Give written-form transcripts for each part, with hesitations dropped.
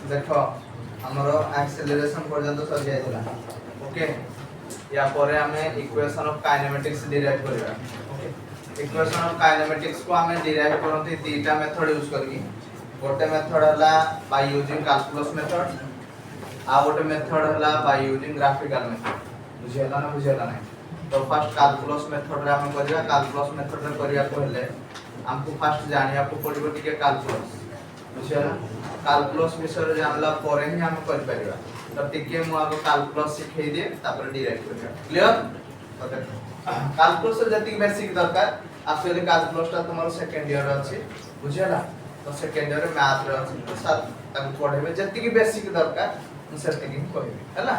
देखो हमरो एक्सेलरेशन पर्यंत सर जायतला ओके या परे हमें इक्वेशन ऑफ काइनेमेटिक्स डिराइव करबा ओके इक्वेशन ऑफ काइनेमेटिक्स को हमें डिराइव करते तीटा मेथड यूज करके गोटे मेथड हला बाय यूजिंग कैलकुलस मेथड आ गोटे मेथड हला बाय यूजिंग ग्राफिकल मेथड बुझेला ना बुझेला नहीं तो फर्स्ट कैलकुलस मेथड रे हम करिया कैलकुलस मेथड रे करिया कहले हमको फर्स्ट जानिया को पड़िबो टिके कैलकुलस बुझेला कैलकुलस विषय जानला परे ही हम कर परिबा तो टिके मु आगो कैलकुलस सिखै दिए तापर डिराइव करिया क्लियर तो देखो कैलकुलस जति बेसिक दरकार एक्चुअली कैलकुलस ता तुम्हारो सेकंड ईयर अछि बुझेला तो सेकंड ईयर मैथ रे अछि तो साथ ताको पढेबे जति बेसिक दरकार मु सेति की कहबे हैला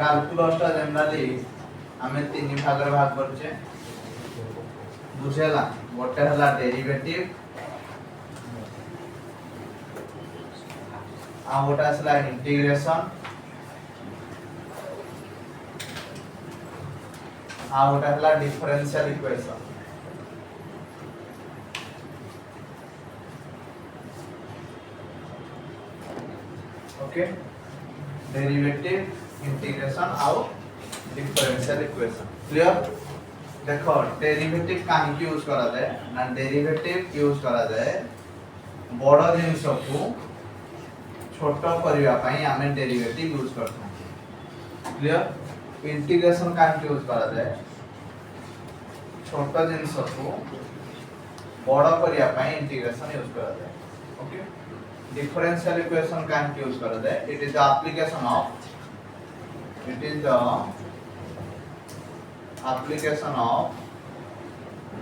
कैलकुलस ता जनरली हमें तीन भाग रे भाग करछे बुझेला गोटे हला डेरिवेटिव आ गोटा असला इंटीग्रेशन आ गोटा हला differential equation okay derivative integration आउ डिफरेंशियल इक्वेशन क्लियर देखो डेरिवेटिव काहे की यूज करा जाए ना डेरिवेटिव यूज करा जाए बड़ जिनिस को छोट करबा पई हमें डेरिवेटिव यूज करथों क्लियर इंटीग्रेशन काहे की यूज करा जाए छोट जिनिस को बड़ करबा पई इंटीग्रेशन यूज करा जाए ओके डिफरेंशियल इक्वेशन काहे की यूज करा जाए it is the application of it is the application of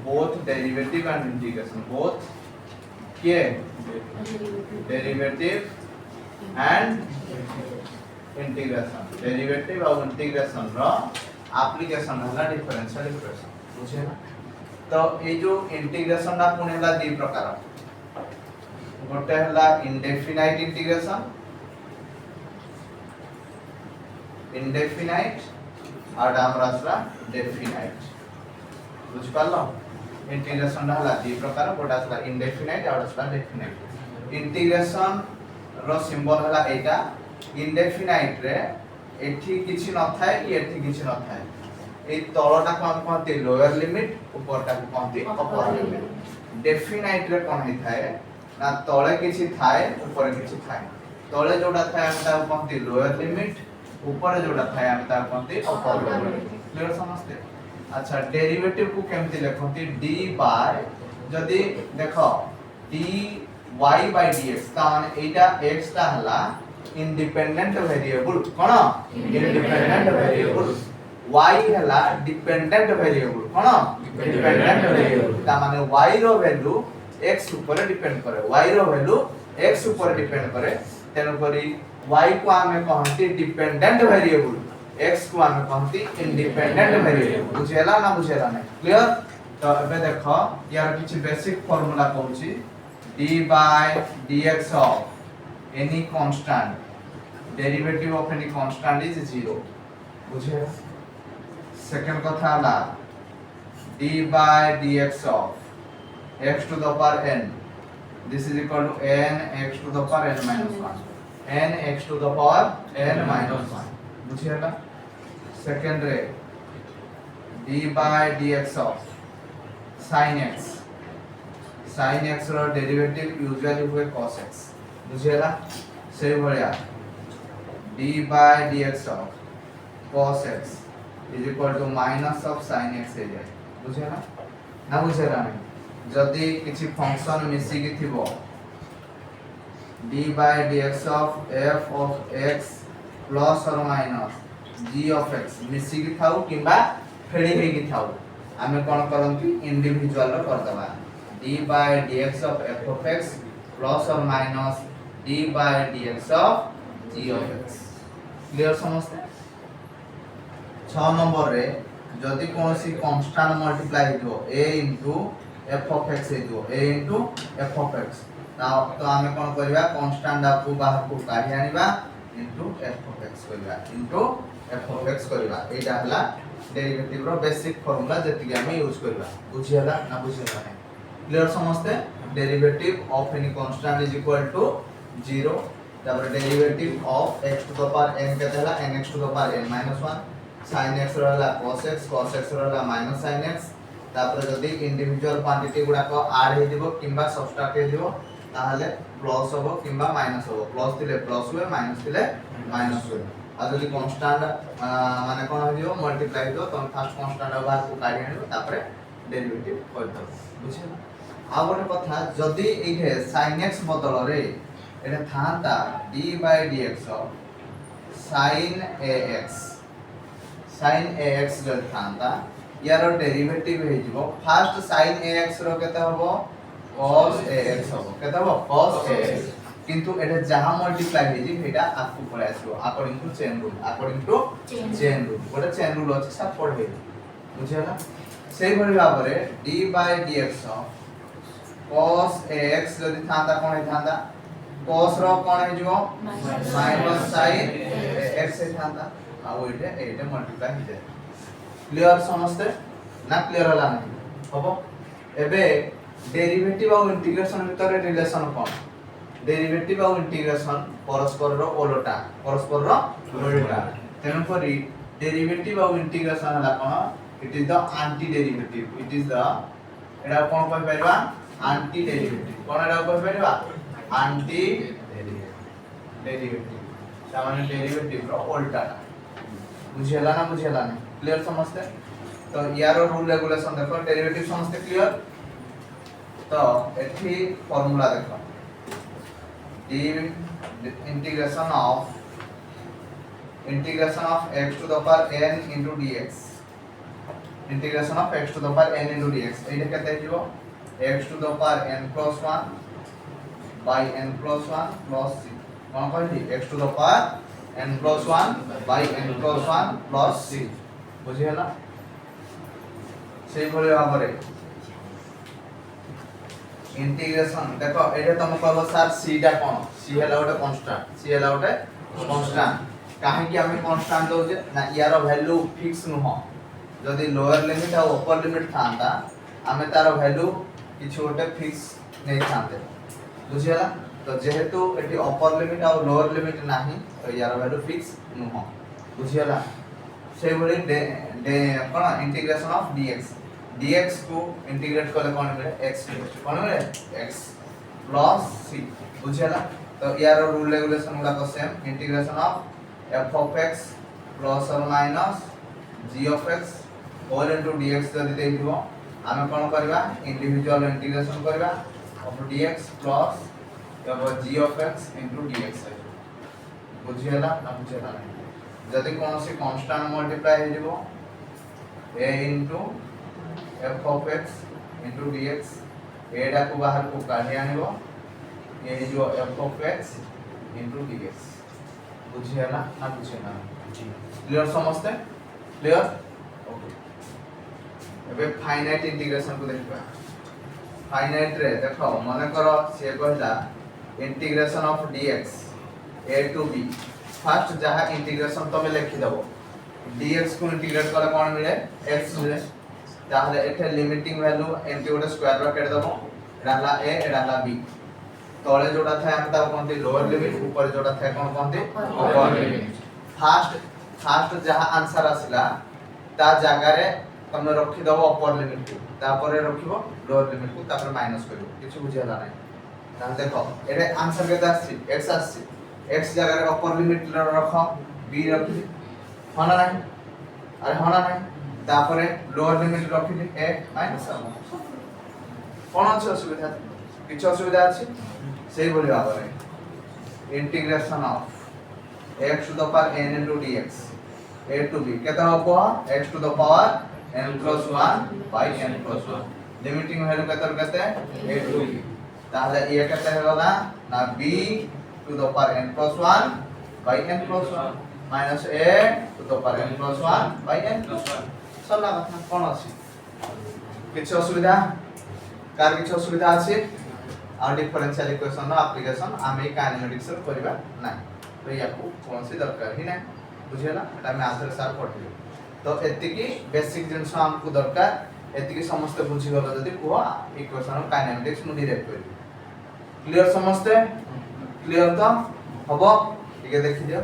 both derivative and integration both के derivative and integration derivative और integration रो application हला differential equation बुझे ना तो ये जो integration ना पुणे हला दी प्रकार गोटे हला indefinite integration indefinite और डामर असला definite बुझ पालो इंटीग्रेशन हला दी प्रकार गोटा असला indefinite और असला definite इंटीग्रेशन रो सिंबल हला एटा indefinite रे एठी किछि न थाए कि एठी किछि न थाए ए तळटा को हम कहते लोअर लिमिट ऊपरटा को कहते अपर लिमिट definite रे कोन हे थाए ना तळे किछि थाए ऊपर किछि थाए तळे जोटा थाए हम ता कहते लोअर लिमिट ऊपर जोड़ा था हम ता कहते अपर लिमिट क्लियर समझते अच्छा डेरिवेटिव को केमति लिखते d बाय जदी देखो dy by dx का माने एटा x ता हला इंडिपेंडेंट वेरिएबल कोन इंडिपेंडेंट वेरिएबल y हला डिपेंडेंट वेरिएबल कोन डिपेंडेंट वेरिएबल ता माने y रो वैल्यू x ऊपर डिपेंड करे y रो वैल्यू x ऊपर डिपेंड करे तेनो करी y को हमें कहते डिपेंडेंट वेरिएबल x को हमें कहते इंडिपेंडेंट वेरिएबल बुझेला ना बुझेला नहीं क्लियर तो एबे देखो यार किछ बेसिक फार्मूला कहूची d by dx of any constant derivative of any constant is 0 बुझे सेकंड कथा हला d by dx of x to the power n this is equal to n x to the power n minus 1 n x to the power n minus 1 बुझिएला second रे d by dx of sin x रो derivative usually हुए cos x बुझिएला से भलिया d by dx of cos x is equal to minus of sin x है जाए बुझिएला ना बुझिएला नहीं जदी किछि फंक्शन मिसी कि थिबो d by dx of f of x plus or minus g of x मिसी कि थाउ किबा फेडी हे कि थाउ हमें कोन करंती इंडिविजुअल रो कर दबा d by dx of f of x plus or minus d by dx of g of x clear समझते 6 number रे जदी कोनसी कांस्टेंट मल्टीप्लाई हो a f of x हे जो a f of x तो हमें कौन करबा कांस्टेंट को बाहर को काढी आनिबा इनटू f of x करबा इनटू f of x करबा एटा हला डेरिवेटिव रो बेसिक फार्मूला जति हम यूज करबा बुझी हला ना बुझी हला नहीं क्लियर समझते derivative of any constant is equal to 0 तापर derivative of x to the power n केते हला nx to the power n - 1 sin x रहला cos x रहला sin x तापर जदी इंडिविजुअल क्वांटिटी गुडा को ऐड हे दिबो किंबा सब्ट्रैक्ट हे दिबो ताहले प्लस होबो किंबा माइनस होबो प्लस दिले प्लस हुए माइनस दिले माइनस हुए आ जदी कांस्टेंट माने कोन हो दिबो मल्टीप्लाई दो तो फर्स्ट कांस्टेंट बाहर को काढी आनिबो तापर डेरिवेटिव कर दो बुझिला आ गोटे कथा जदी एके sin x बदल रे एटा थांता d/dx sin ax जदी थांता यार डेरिवेटिव हे जिवो फर्स्ट sin ax रो केते हबो cos ax हबो केते हबो cos ax किंतु एटा जहां मल्टीप्लाई हे जि हेटा आकु पळे आसो अकॉर्डिंग टू चेन रूल गोटे चेन रूल अछि सब पढे बुझियला सेही भली भाबरे d/dx cos ax जदी थांता कोन हे थांता cos रो कोन हे जिवो माइनस sin ax हे थांता आ एटा मल्टीप्लाई हे जाय क्लियर समझते ना क्लियर होला नहीं हबो एबे डेरिवेटिव और इंटीग्रेशन भीतर रिलेशन कोन डेरिवेटिव और इंटीग्रेशन परस्पर रो उल्टा तेनु करी डेरिवेटिव और इंटीग्रेशन हला कोन it is the antiderivative it is the एडा कोन कहि परबा एंटी डेरिवेटिव कोन एडा कहि परबा एंटी डेरिवेटिव सामान्य डेरिवेटिव रो उल्टा बुझियला ना बुझियला नहीं क्लियर समझते तो यारो रूल रेगुलेशन देखो डेरिवेटिव समझते क्लियर तो एठी फार्मूला देखो d integration of x to the power n into dx integration of x to the power n into dx एटा केते हिजो x to the power n plus 1 by n plus 1 plus c कोन कहली x to the power n plus 1 by n plus 1 plus c बुझियला सेही भली भाबरे integration देखो एटा तुम कहबो सर c टा कोन c हला ओटे कांस्टेंट काहे कि हम कांस्टेंट दो जे ना यार वैल्यू फिक्स न हो जदी लोअर लिमिट और अपर लिमिट थांता हमें तार वैल्यू किछ ओटे फिक्स नै थांते बुझियला तो जेहेतु एटी अपर लिमिट और लोअर लिमिट नाही तो यार वैल्यू फिक्स न हो बुझियला से बोले कोन इंटीग्रेशन ऑफ dx को इंटीग्रेट करले कोन मिले x कोन मिले x प्लस c बुझियला तो यार रूल रेगुलेशन गुडा को same integration of f of x plus और minus g of x whole into dx जदी देइबो आमे कोन करबा इंडिविजुअल इंटीग्रेशन करबा of dx plus g of x into dx बुझियला ना बुझियला नहीं जदि कोन से कांस्टेंट मल्टीप्लाई हे जिवो a into f of x into dx एडा को बाहर को काढी आनिबो ये जो f of x into dx बुझियला ना बुझियला क्लियर समझते क्लियर ओके एबे फाइनाइट इंटीग्रेशन को देखबा फाइनाइट रे देखो माने करो से कहला integration of dx a to b first जहां इंटीग्रेशन तमे लिखि दबो dx को इंटीग्रेट करले कोन मिले x मिले ताहले एठे लिमिटिंग वैल्यू एंटी गोटे स्क्वायर ब्रैकेट दबो एडाला a एडाला b तळे जोटा थाय हम ता कोनते लोअर लिमिट ऊपर जोटा थाय कोन कोनते अपर लिमिट फर्स्ट जहां आंसर आसिला ता जगह रे तमे रखि दबो अपर लिमिट को तापरे रखिबो लोअर लिमिट को तापर माइनस करिवो किछु बुझियला नै ता देखो एरे आंसर केता आसी x आसी x जगह रे अपर लिमिट रख b रखि होना नहीं अरे होना नहीं तापरे लोअर लिमिट रखि a माइनस कोन अछि असुविधा किछ असुविधा अछि सेही बोली भाबरे integration of x to the power n into dx a to b केता हो x to the power n plus 1 by n plus 1 limiting value केते a to b ताहले ये केते होला ना b to the power n plus 1 by n plus 1 minus a to the power n plus 1 by n plus 1 सरला कथा कोन अछि किछ असुविधा कार किछ असुविधा अछि आ डिफरेंशियल इक्वेशन नो एप्लीकेशन आमे काइनेमेटिक्स रो करबा नै तो याकू कोनसी दरकार ही नै बुझेला एटा मैथ रे सार पढ़ियो तो एतिकी बेसिक जिंस हमकु दरकार एतिकी समस्त बुझी गलो जदी को इक्वेशन ऑफ काइनेमेटिक्स मु डिराइव करी क्लियर समस्त क्लियर तो हबो ठीक देखि दियो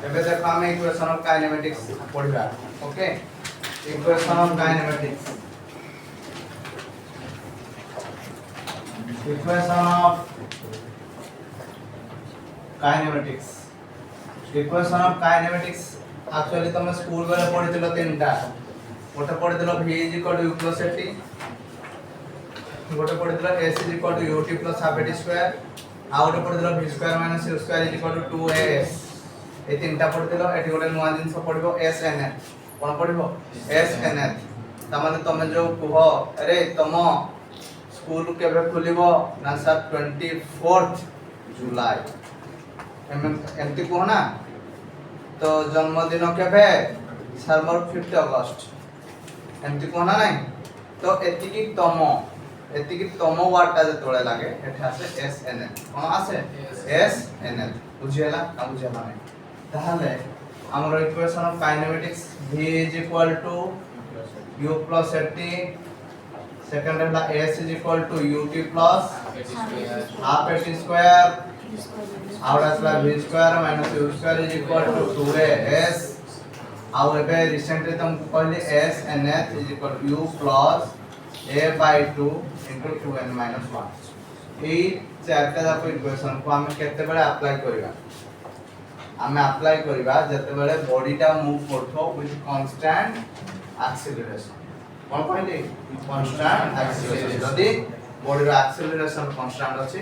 एबे देखो हम इक्वेशन ऑफ काइनेमेटिक्स पढ़िबा okay equation of kinematics equation of kinematics equation of kinematics actually तुम स्कूल बेले पढ़िथिलो तीनटा गोटे पढ़िथिलो v u plus t गोटे पढ़िथिलो s ut plus half at square आ गोटे पढ़िथिलो v square minus u square 2as ए तीनटा पढ़िथिलो एठी गोटे नुवा जिंस पढ़िबो snf कोन पढ़िबो snf त माने तुम जो कहो अरे तुम स्कूल केबे खुलिबो ना सर 24th जुलाई एमती कहो ना तो जन्मदिन केबे सर मोर 5th अगस्त एमती कहो ना नहीं तो एतिकी तम वार्डटा जे तोळे लागे एठी आसे snf कोन आसे snf बुझियला ना बुझियला नहीं ताहले हमर equation of kinematics v u plus t second है s ut plus half at square और असला v square minus u square is equal to 2as और एबे रिसेंटली तुम कहले s nth is equal to u plus a by 2 into 2n minus 1 ए चारटा जाको equation को हम केते बेले अप्लाई करिवा हमें अप्लाई करिवा जते बेले बॉडीटा मूव करथो विथ कांस्टेंट एक्सीलरेशन कोन कहले कांस्टेंट एक्सीलरेशन जदी बॉडीर एक्सीलरेशन कांस्टेंट अछि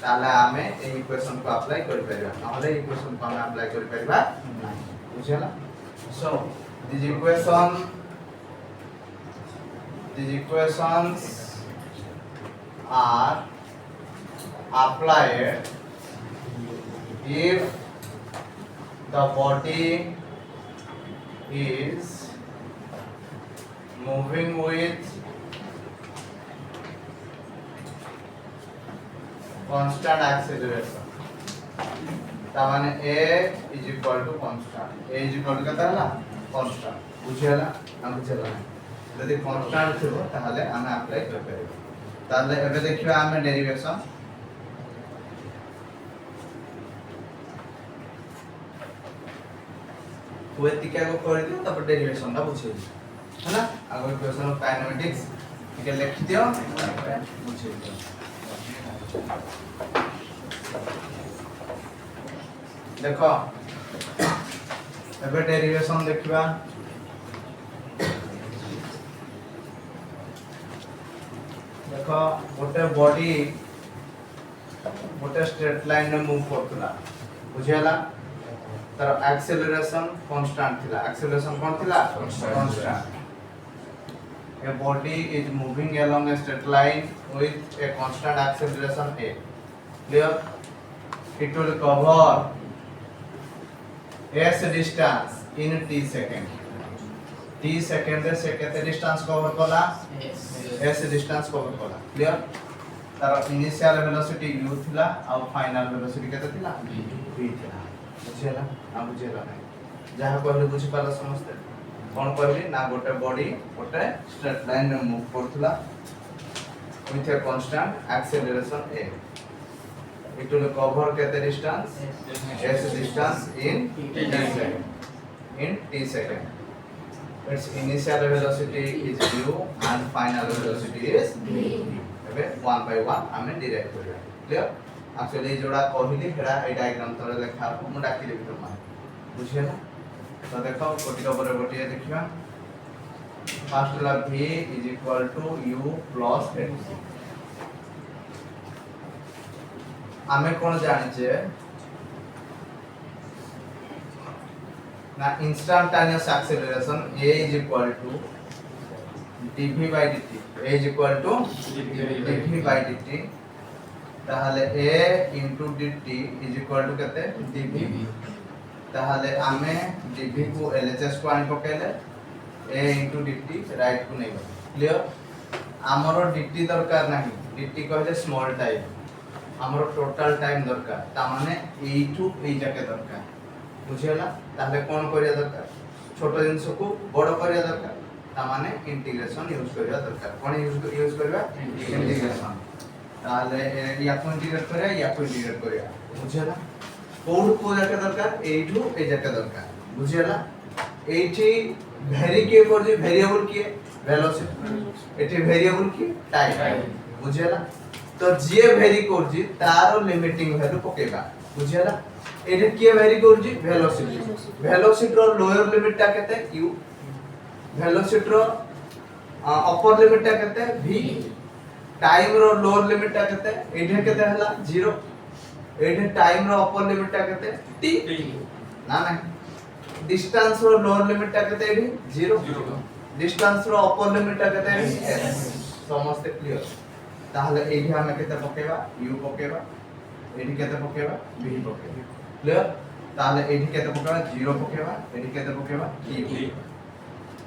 ताले हमें ए इक्वेशन को अप्लाई करि परिबा नहले इक्वेशन को हमें अप्लाई करि परिबा नाही बुझला so this equations are applied if the body is moving with constant acceleration तामाने a is equal to constant a is equal to कता हला constant बुझियला हम बुझियला यदि constant थियो ताहले हम अप्लाई कर परिबो ताहले एबे देखिबा हम डेरिवेशन वो एतिका को कर दियो तब डेरिवेशन ता बुझियो है ना आगो इक्वेशन ऑफ काइनेमेटिक्स ठीक लिख दियो बुझियो देखो एबे डेरिवेशन देखिबा देखो गोटे बॉडी गोटे स्ट्रेट लाइन में मूव करतला बुझियला तर एक्सेलरेशन कांस्टेंट थिला एक्सेलरेशन कोन थिला constant a body is moving along a straight line with a constant acceleration a clear it will cover s distance in t second से केते डिस्टेंस कवर कला s distance cover कला clear तार initial velocity u थिला और final velocity केते थिला v थिला बुझियला आ बुझियला नहीं जहां कहले बुझि पाला समझते कोन कहली ना गोटे बॉडी गोटे स्ट्रेट लाइन में मूव करथला with a constant acceleration a it will cover केते distance s distance in t second its initial velocity is u and final velocity is v एबे 1 by 1 हमें डिराइव करिया क्लियर एक्चुअली जोड़ा कहली हेडा ए diagram तरे लेखा मु डाकी देबी तुम बुझिए ना तो देखो कोटी ऊपर गोटिए देखिबा फर्स्ट ला v is equal to u plus h हमें कोन जानि छे ना instantaneous acceleration a is equal to dv by dt a is equal to dv by dt ताहले a into dt is equal to केते dv ताहले आमे dv को LHS को आनि पकेले a into dt राइट को नहीं क्लियर हमरो dt दरकार नाही dt कहले स्मॉल टाइप हमरो टोटल टाइम दरकार ता माने एठू ए जाके दरकार बुझियला ताले कोन करिया दरकार छोटो जिंस को बड़ करिया दरकार ता माने इंटीग्रेशन यूज करिया दरकार कोन यूज करबा इंटीग्रेशन ताले या को इंटीग्रेट करिया या को इंटीग्रेट करिया बुझियला कोड को जाके दरकार एठू ए जाके दरकार बुझियला एठी वेरी के कर जे वेरिएबल की वेलोसिटी एठी वेरिएबल की टाइम बुझियला तो जे वेरी कर जी तारो लिमिटिंग वैल्यू पकेबा बुझियला एठी के वेरी कर जी वेलोसिटी रो लोअर लिमिट ता केते u वेलोसिटी रो अपर लिमिट ता केते v टाइम रो लोअर लिमिट ता केते एठी केते हला 0 एठी टाइम रो अपर लिमिट ता केते t ना ना डिस्टेंस रो लोअर लिमिट ता केते एठी 0 डिस्टेंस रो अपर लिमिट ता केते एठी s समस्त क्लियर ताहले एठी हमें केते पकेबा u पकेबा एठी केते पकेबा v पकेबा क्लियर ताहले एठी केते पकेबा 0 पकेबा एठी केते पकेबा t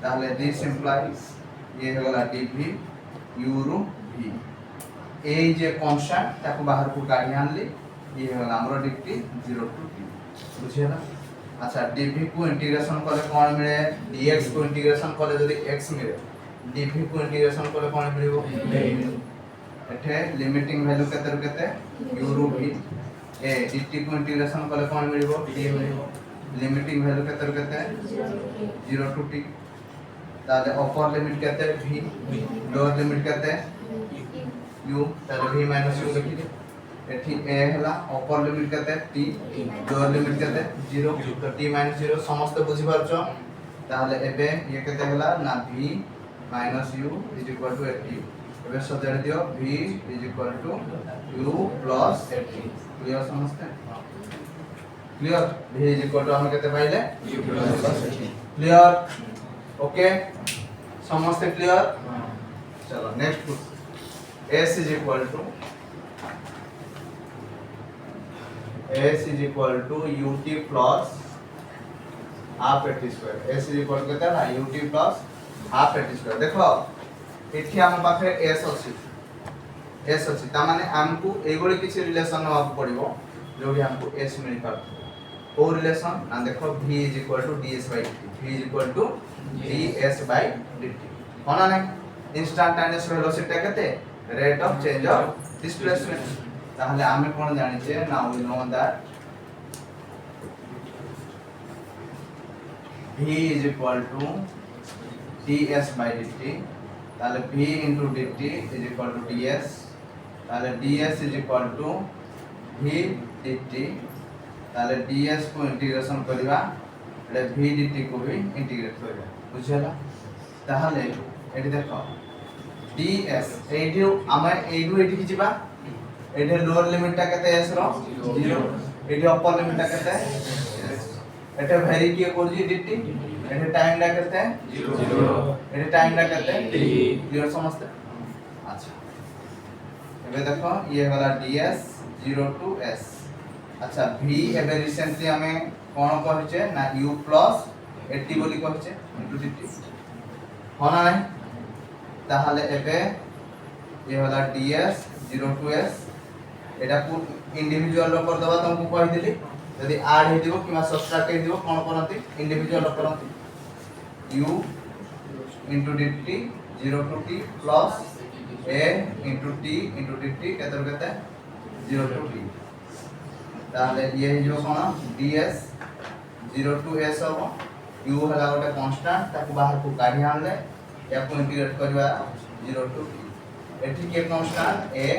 ताहले दिस इंप्लाइज ये होला dv u रो v ए जे कांस्टेंट ताको बाहर को काढी आनली ये होला हमरो dt 0 टू t बुझियला अच्छा dv को इंटीग्रेशन करले कोन मिले dx को इंटीग्रेशन करले जदी x मिले dv को इंटीग्रेशन करले कोन मिलिबो एठे लिमिटिंग वैल्यू केते रु केते u रो v ए dt को इंटीग्रेशन करले कोन मिलिबो d मिलिबो लिमिटिंग वैल्यू केते रु केते 0 टू t ताले अपर लिमिट केते v लोअर लिमिट केते u ताले v माइनस u लिखि दे एठी a हला अपर लिमिट केते t लोअर लिमिट केते 0 तो t माइनस 0 समस्त बुझि परछो ताले एबे ये केते हला ना v minus u is equal to 80 एबे सजाड़ दियो v is equal to u plus 80 clear समस्त clear v is equal to हम केते पाइले u प्लस 80 क्लियर ओके समस्त क्लियर चलो next s is equal to s is equal to ut plus half at square s is equal to केते ना ut plus half at square देखो एठी हम पाखे s अछि ता माने हमको एगोली किछि रिलेशन नवा पड़िबो जो भी हमको s मिल पार ओ रिलेशन ना देखो v is equal to ds by dt v is equal to ds by dt होना नहीं इंस्टेंटेनियस वेलोसिटी केते rate of change of displacement ताहले आमे कोन जानि छे now we know that v is equal to ds by dt ताहले v into dt is equal to ds ताहले ds is equal to v dt ताहले ds को इंटीग्रेशन करबा एटा v dt को भी इंटीग्रेट करबा बुझला ताहले एटी देखो ds एटी आमे एडू एटी कि जिबा एटे लोअर लिमिट ता केते s रो 0 एटे अपर लिमिट ता केते एटे वेरी किए कोजी dt एटे टाइम ला केते 0 एटे टाइम ला केते t क्लियर समझते अच्छा एबे देखो ये वाला ds 0 टू s अच्छा v एबे रिसेंटली हमें कोन कहचे ना u प्लस 80 बोली कहचे इनटू dt होना नहीं ताहले एबे ये वाला ds 0 टू s एटा को इंडिविजुअल रो कर दबा तुमको कहि देली यदि ऐड हे दिबो किमा सब्ट्रैक्ट हे दिबो कोन करंती इंडिविजुअल रो करंती u dt 0 to t plus a t dt केतर केते 0 टू t ताले ये जो कोन ds 0 टू s हो u हला गोटे कांस्टेंट ताको बाहर को काढी आनले या को इंटीग्रेट करबा 0 टू t एठी के कांस्टेंट a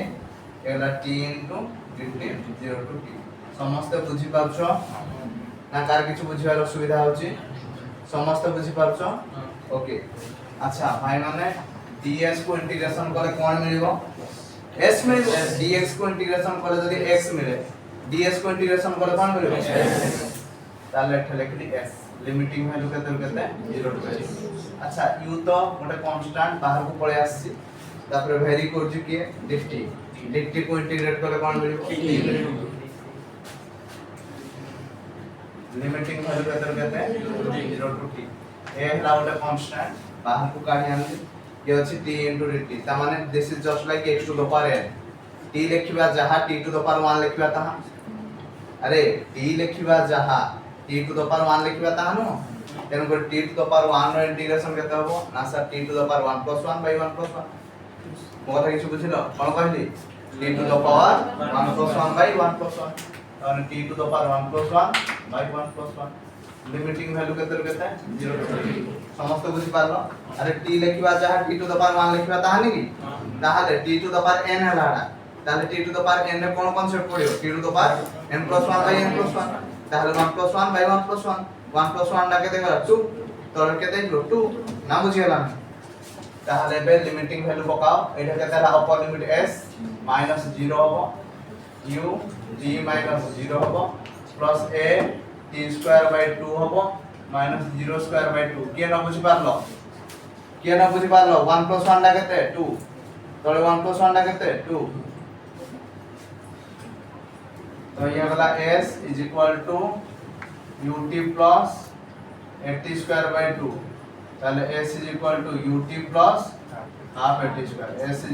एला t into dt 0 to t समस्त बुझी पाछो ना कार किछु बुझिबार सुविधा होची समस्त बुझी पाछो ओके अच्छा भाई माने ds को इंटीग्रेशन करे कोन मिलिबो s मिलिबो dx को इंटीग्रेशन करे जदी x मिले ds को इंटीग्रेशन करे कोन मिलिबो ताले एठे लिखली s लिमिटिंग वैल्यू केते 0 टू s अच्छा u तो गोटे कांस्टेंट बाहर को पळे आसी तापर वेरी करजी के dt को इंटीग्रेट करले कोन मिलिबो t मिलिबो लिमिटिंग वैल्यू केते 0 टू t ए हला गोटे कांस्टेंट बाहर को काढी आनली ये अछि t dt ता माने this is just like x to the power n t लिखिबा जहा t टू द पावर 1 लिखिबा ताहा अरे t लिखिबा जहा t टू द पावर 1 लिखिबा ताहा नो तेनु को t टू द पावर 1 रो इंटीग्रेशन केते हबो ना sir t to the power 1 + 1 / 1 + 1 मोर किछु बुझिलो कोन कहली t टू द पावर 1 + 1 / 1 + 1 और t to the power 1 + 1 / 1 + 1 limiting value केते केते 0 टू 3 समस्त बुझि पारलो अरे t लिखिबा जहा t टू द पावर 1 लिखिबा ताहा नि ताहाले t to the power n हलाडा ताहाले t to the power n रे कोन कांसेप्ट पडियो t to the power n + 1 / n + 1 ताहाले 1 + 1 / 1 + 1 1 + 1 डा केते गला 2 तोर केते गलो 2 ना बुझि हला ताहाले बे लिमिटिंग वैल्यू पकाओ एटा केते हला अपर लिमिट s -0 हबो u g -0 हबो प्लस a t² / 2 हबो -0² / 2 के ना बुझि पारलो 1 + 1 डा केते 2 तळे 1 + 1 डा केते 2 तो ये वाला s = ut plus at² / 2 ताले s = ut plus half at², s =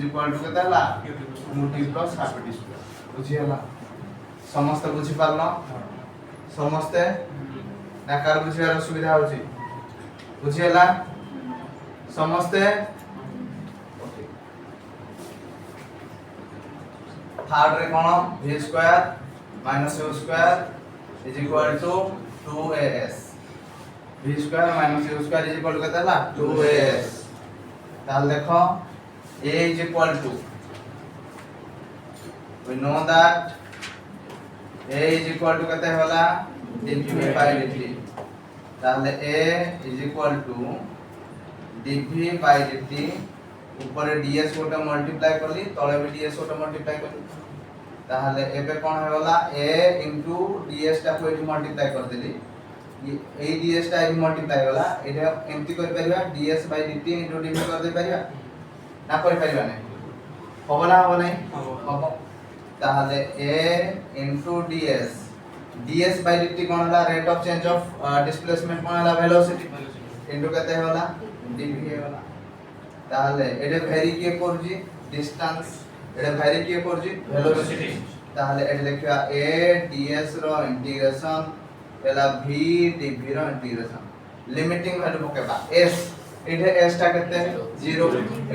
केते हला ut plus half at², बुझी हला समस्त बुझी पारलो समस्त नाकार बुझियार सुविधा होची बुझी हला समस्त थर्ड रे कोन v² - u² = 2as v² - u² = केते हला 2as ताल देखो a = we know that a = केते होला dv/dt ताले a = dv/dt ऊपर ds गोटे मल्टीप्लाई करली तळे भी ds गोटे मल्टीप्लाई करली ताले एबे कोन होला a * ds टा को एठी मल्टीप्लाई कर देली ए ds टा एठी मल्टीप्लाई होला एटा एम्ति कर परिबा ds/dt * dv कर दे परिबा ना कर परिबा नै होबो ना होबो नै होबो ताले a * ds ds/dt कोन होला rate of change of displacement कोन होला वेलोसिटी इनटू केते होला dv होला ताले एडे वेरी के करजी डिस्टेंस एडे वेरी के करजी वेलोसिटी ताले एडे देखिया a ds रो इंटीग्रेशन एला v dv रो इंटीग्रेशन लिमिटिंग वैल्यू पकेबा s एडे s टा केते 0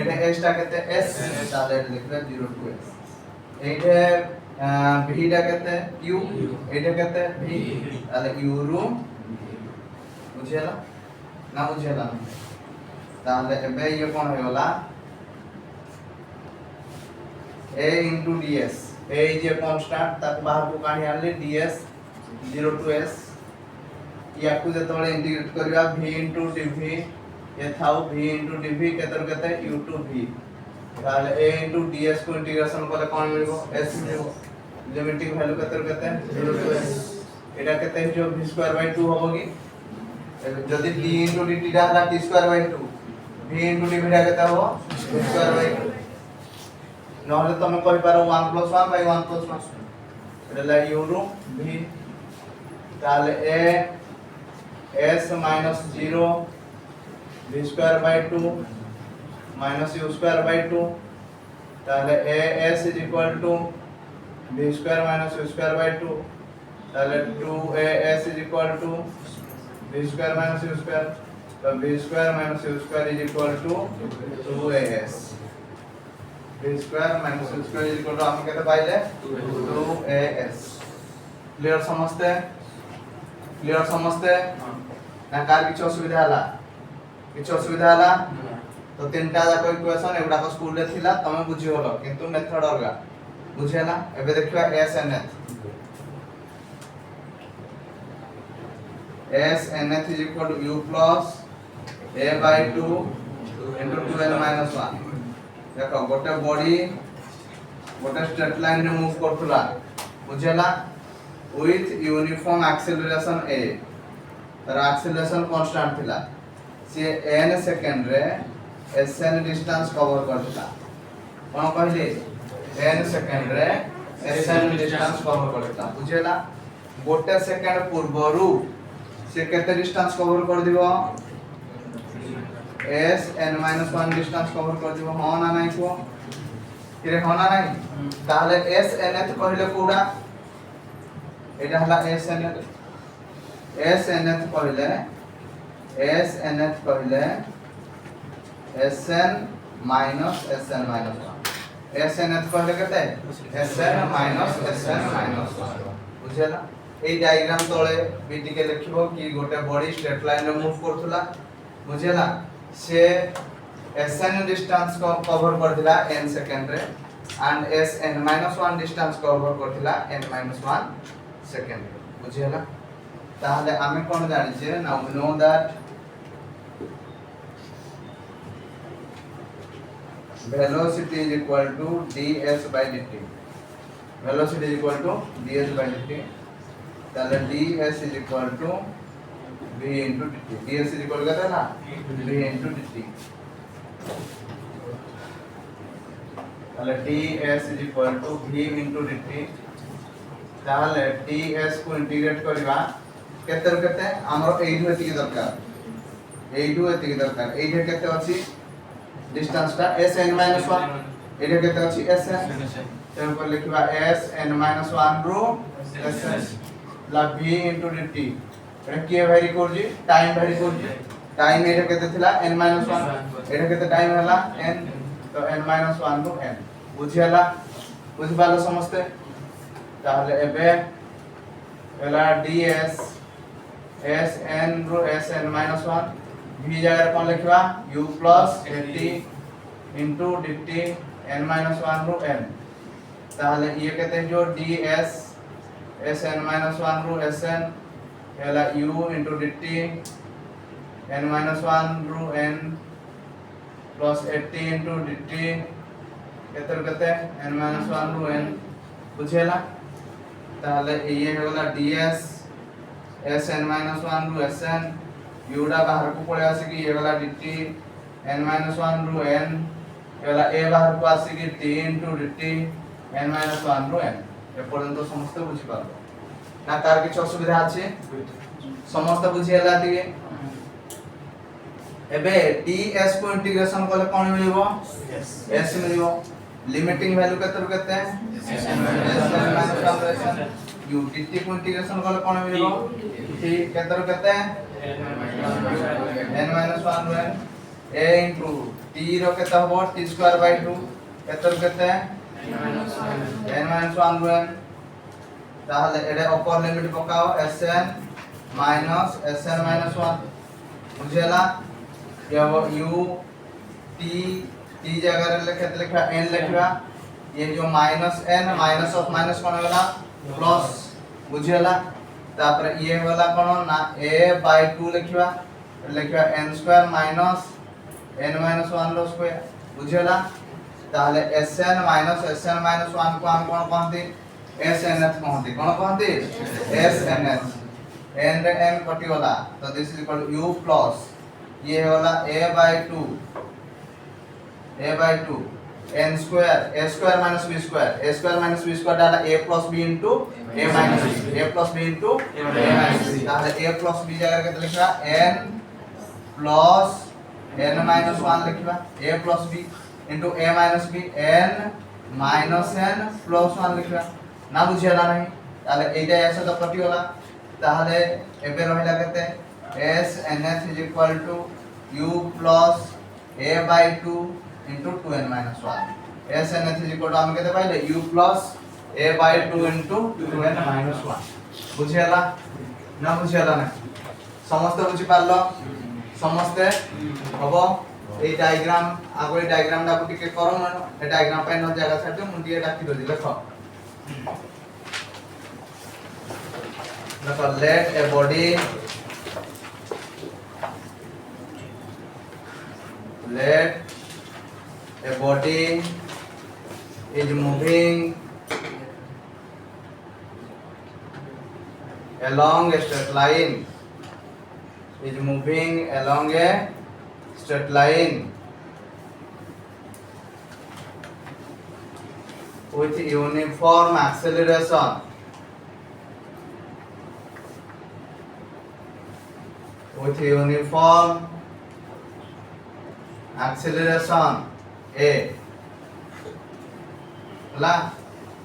एडे s टा केते s ताले एडे देखिया 0 टू s एडे v टा केते u एडे केते v ताले u रो बुझियला ना बुझियला ताले एबे ये कोन होयला a * ds a is a constant तक बाहर को काढी आले ds 0 टू s या को जतोळे इंटीग्रेट करबा v * dv ये थाउ v * dv केतर केते u टू v ताले a * ds को इंटीग्रेशन करले कोन मिलबो s मिलबो लिमिटिंग वैल्यू केतर केते 0 टू s एटा केते जो v² / 2 होबो की जदी d * dt टा हला t² / 2 v * dv टा केते होबो v² / 2 नहले तमे कहि पारो 1 + 1 / 1 + 1 एला u रो v ताले a s - 0 v² / 2 - u² / 2 ताले a s = v² - u² / 2 ताले 2as = v² - u² तो v² - u² = 2as v² - u² हम केते पाइले 2as क्लियर समझते ना कार किछ असुविधा हला तो तीनटा जा कोई इक्वेशन एबडा को स्कूल रे थिला तमे बुझी होलो किंतु मेथड अलगा बुझेला एबे देखिबा snth = u plus a/2 into 2n - 1 देखो गोटे बॉडी गोटे स्ट्रेट लाइन रे मूव करथुला बुझेला विथ यूनिफॉर्म एक्सेलरेशन a तर एक्सेलरेशन कांस्टेंट थिला से n सेकंड रे sn डिस्टेंस कवर करथिला कोन कहली n सेकंड रे sn डिस्टेंस कवर करथिला बुझेला गोटे सेकंड पूर्वरु से केते डिस्टेंस कवर कर दिबो s n - 1 डिस्टेंस कवर कर दिबो हां ना नहीं को কিরে হনা নাই তাহলে এস nth কহিলে কোডা এটা হলা S nth কহিলে Sn minus Sn minus 1 Sn কহিলে কেতে Sn minus Sn minus 1 বুঝিলা এই ডায়াগ্রাম তলে বিটি কে লিখিবো কি গোটে বডি স্ট্রেট লাইন রে মুভ করথুলা বুঝিলা সে Sn डिस्टेंस को कवर करथिला n सेकंड रे and Sn minus 1 distance cover करथिला n minus 1 सेकंड रे बुझिला তাহলে আমি কোন জানিছি নাও we know that velocity is equal to ds by dt velocity is equal to ds by dt তাহলে ds is equal to v into dt ds is equal কত না v into dt তাহলে ds is equal to v into dt তাহলে ds को integrate करिवा केते केते हमरो एइडु एतिकी दरकार एइडे केते अछि डिस्टेंस ता Sn - 1 एइडे केते अछि Sn तेन पर लिखबा Sn - 1 रो Sn ला v into dt एटा के very Karji time very Karji time एटा केते थिला n - 1 एटा केते टाइम हला n तो n - 1 रो n बुझियाला बुझि पालो समस्ते ताहले एबे एला ds Sn रो Sn - 1 v जगह कोन लिखबा u plus at into dt n - 1 row n ताहले ये कहते हैं जो ds Sn - 1 रो Sn एला u into dt n - 1 row n plus at into dt कहते n - 1 रो n बुझेला ताहले ये होला ds Sn - 1 रो Sn युडा बाहर को पळे आसी कि ये वाला dt n - 1 रो n ये वाला a बाहर को आसी कि t into dt n - 1 रो n ए पर्यंत समस्त बुझी पालो ना तार किछ असुविधा আছে समस्त बुझी हला दिए एबे ds को इंटीग्रेशन करले कोन मिलिबो s मिलिबो लिमिटिंग वैल्यू केते u dt को इंटीग्रेशन करले कोन मिलिबो t केते n minus 1 row a into t रो केते हबो t स्क्वायर बाय 2 केते n minus 1 रो ताहले एडे अपर लिमिट पकाओ Sn minus Sn minus 1 बुझेला ये वो u t जगह रे लिखा n लिखबा ये जो minus n minus of minus कोन होला प्लस बुझेला तापर ये वाला कोन ना a by 2 लिखबा n square minus n minus 1 रो स्क्वायर बुझेला ताहले Sn minus Sn minus 1 को हम कोन कहंती Snth कहंती कोन कहंती Snth n रे n कटि होला तो this is equal to u plus ये होला a by 2 n square a square minus b square डाला a plus b into a minus b a plus b into a minus b ताहले a plus b जगह केते लिखबा n plus n minus 1 लिखबा a plus b into a minus b n minus n plus 1 लिखबा ना बुझियाला नहीं ताहले एटा ऐसे तो कटि होला ताहले एबे रहिला केते Snth is equal to u plus a by 2 into 2n minus 1 Snth is equal to हम केते पाइले u plus a by 2 into 2n minus 1 बुझियाला ना बुझियाला ना समस्त बुझि पारलो समस्त हबो এই डायग्राम आगो डायग्राम डाको टिके करो मन ए डायग्राम पे न जगह छाडे मुंडी डाकी दो देखो let a body is moving along a straight line with uniform acceleration a हला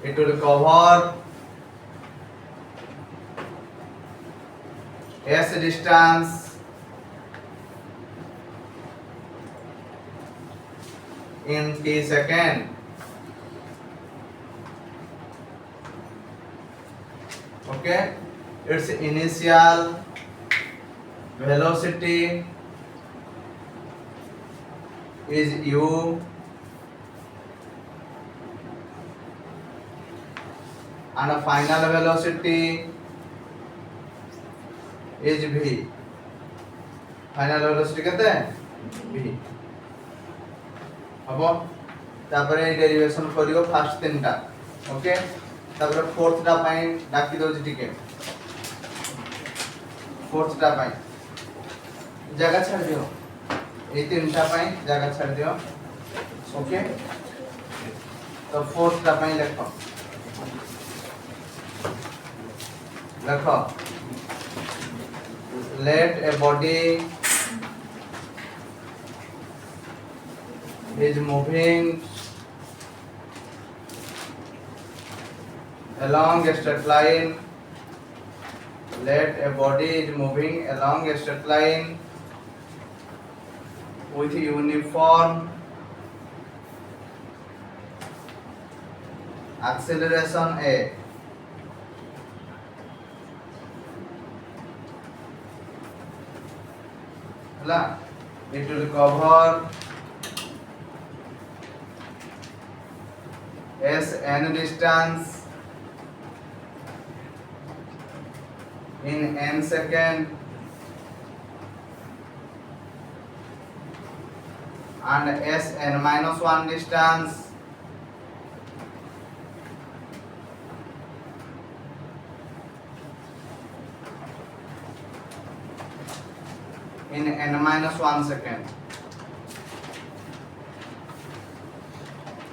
it will cover s distance in t second. Okay, its initial velocity is u and a final velocity is v. Final velocity केते v हबो तापरे derivation करियो first तीनटा okay तापरे fourth टा पई डाकी दो टिके फोर्थ टा पई जगह छाड़ दियो ए तीनटा पई जगह छाड़ दियो ओके तो फोर्थ टा पई लिखो let a body is moving along a straight line. Let a body is moving along a straight line with uniform acceleration a. It will cover Sn distance in n second and Sn minus 1 distance in n minus 1 second.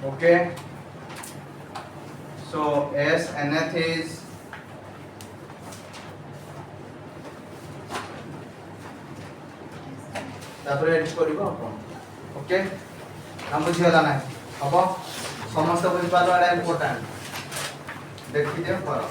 Okay, so S nth is तापरे edit करिवो अपन okay हम बुझी होला ना हबो समस्त बुझी पालो एटा important देखि दियो करो